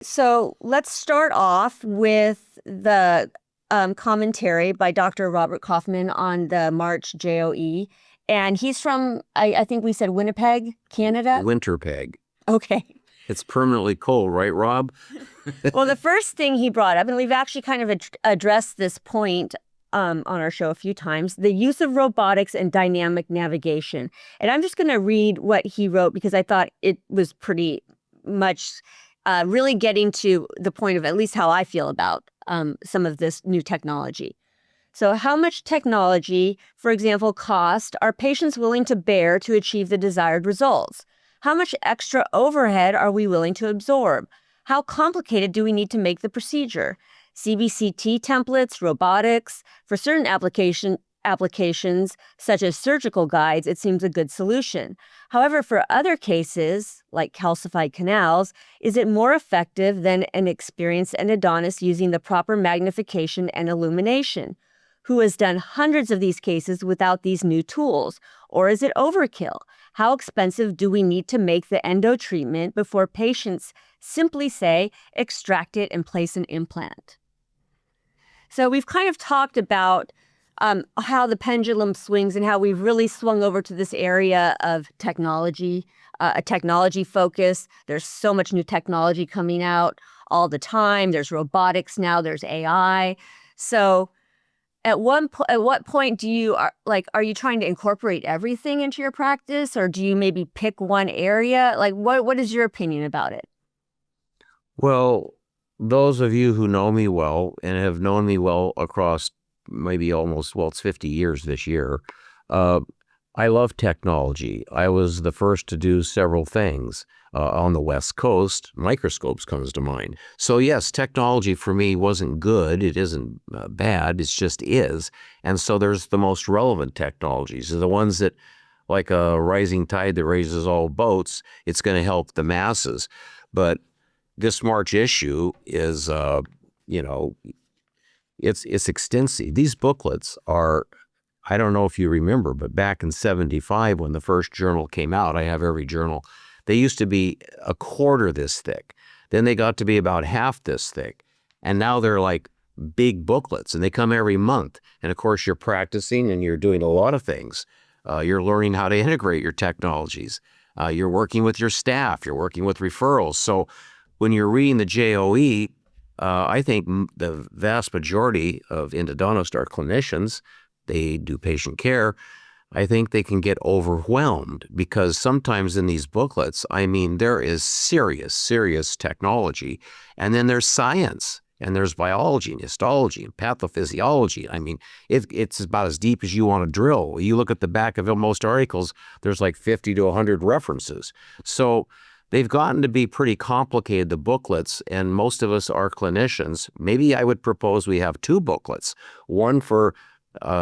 So let's start off with the commentary by Dr. Robert Kaufman on the March JOE. And he's from, I think we said Winnipeg, Canada. Winterpeg. Okay. It's permanently cold, right, Rob? Well, the first thing he brought up, and we've actually kind of addressed this point on our show a few times, the use of robotics and dynamic navigation. And I'm just going to read what he wrote because I thought it was pretty much really getting to the point of at least how I feel about some of this new technology. So how much technology, for example, cost are patients willing to bear to achieve the desired results? How much extra overhead are we willing to absorb? How complicated do we need to make the procedure? CBCT templates, robotics, for certain applications, such as surgical guides, it seems a good solution. However, for other cases, like calcified canals, is it more effective than an experienced endodontist using the proper magnification and illumination, who has done hundreds of these cases without these new tools? Or is it overkill? How expensive do we need to make the endo treatment before patients simply say, extract it and place an implant? So we've kind of talked about how the pendulum swings and how we've really swung over to this area of technology, a technology focus. There's so much new technology coming out all the time. There's robotics now, there's AI. So at what point do you are you trying to incorporate everything into your practice, or do you maybe pick one area? Like what is your opinion about it? Well, those of you who know me well and have known me well across maybe almost, well, it's 50 years this year. I love technology. I was the first to do several things. On the West Coast, microscopes comes to mind. So yes, technology for me wasn't good. It isn't bad. It just is. And so there's the most relevant technologies, the ones that, like a rising tide that raises all boats, it's going to help the masses. But this March issue is, it's extensive. These booklets are, I don't know if you remember, but back in '75 when the first journal came out, I have every journal, they used to be a quarter this thick. Then they got to be about half this thick. And now they're like big booklets and they come every month. And of course you're practicing and you're doing a lot of things. You're learning how to integrate your technologies. You're working with your staff. You're working with referrals. So when you're reading the JOE, I think the vast majority of endodontists are clinicians. They do patient care. I think they can get overwhelmed because sometimes in these booklets, I mean, there is serious technology. And then there's science, and there's biology and histology and pathophysiology. I mean, it's about as deep as you want to drill. You look at the back of most articles, there's like 50 to 100 references. So they've gotten to be pretty complicated, the booklets, and most of us are clinicians. Maybe I would propose we have two booklets, one for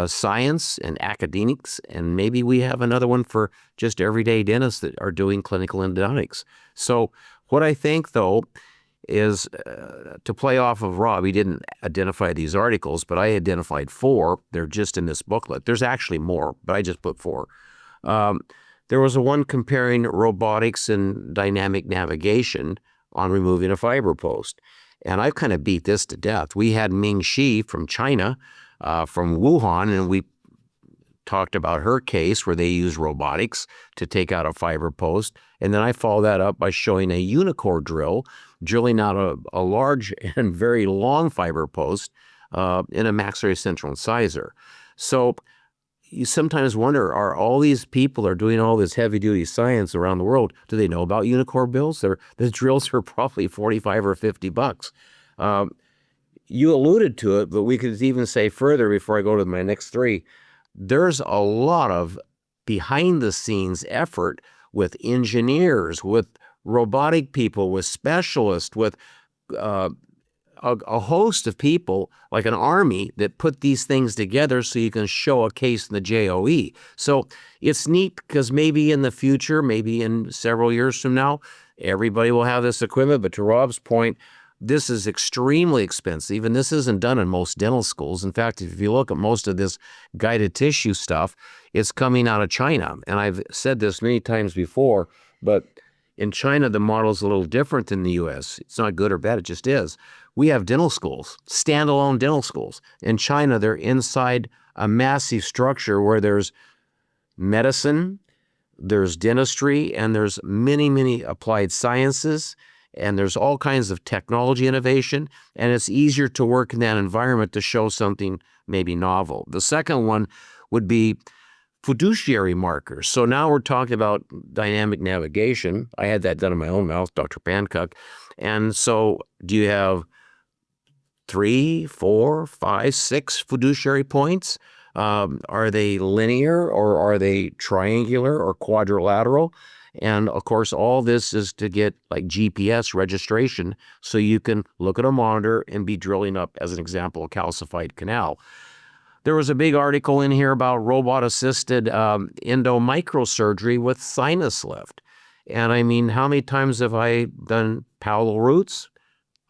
science and academics, and maybe we have another one for just everyday dentists that are doing clinical endodontics. So what I think, though, is to play off of Rob, he didn't identify these articles, but I identified 4. They're just in this booklet. There's actually more, but I just put 4. There was a one comparing robotics and dynamic navigation on removing a fiber post. And I've kind of beat this to death. We had Ming Shi from China, from Wuhan, and we talked about her case where they use robotics to take out a fiber post. And then I follow that up by showing a unicore drill, drilling out a large and very long fiber post in a maxillary central incisor. So you sometimes wonder, are all these people are doing all this heavy-duty science around the world, do they know about unicore bills? The drills are probably 45 or 50 bucks. You alluded to it, but we could even say further before I go to my next 3. There's a lot of behind-the-scenes effort with engineers, with robotic people, with specialists, with a host of people, like an army, that put these things together so you can show a case in the JOE. So it's neat because maybe in the future, maybe in several years from now, everybody will have this equipment. But to Rob's point, this is extremely expensive, and this isn't done in most dental schools. In fact, if you look at most of this guided tissue stuff, it's coming out of China. And I've said this many times before, but In China, the model is a little different than the U.S. It's not good or bad, it just is. We have dental schools, standalone dental schools. In China, they're inside a massive structure where there's medicine, there's dentistry, and there's many, many applied sciences, and there's all kinds of technology innovation, and it's easier to work in that environment to show something maybe novel. The second one would be fiduciary markers. So now we're talking about dynamic navigation. I had that done in my own mouth, Dr. Pancook. And so do you have 3, 4, 5, 6 fiduciary points? Are they linear or are they triangular or quadrilateral? And of course, all this is to get like GPS registration so you can look at a monitor and be drilling up, as an example, a calcified canal. There was a big article in here about robot-assisted endomicrosurgery with sinus lift. And I mean, how many times have I done palatal roots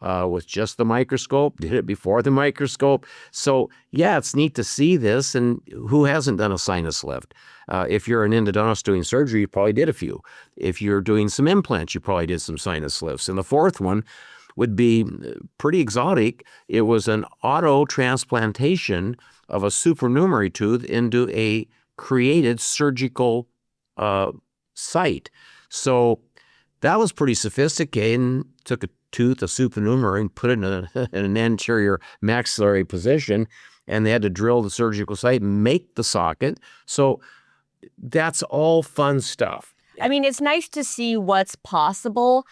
with just the microscope? Did it before the microscope? So yeah, it's neat to see this. And who hasn't done a sinus lift? If you're an endodontist doing surgery, you probably did a few. If you're doing some implants, you probably did some sinus lifts. And the fourth one would be pretty exotic. It was an auto transplantation of a supernumerary tooth into a created surgical site. So that was pretty sophisticated, and took a tooth, a supernumerary, and put it in, in an anterior maxillary position, and they had to drill the surgical site and make the socket. So that's all fun stuff. I mean, it's nice to see what's possible.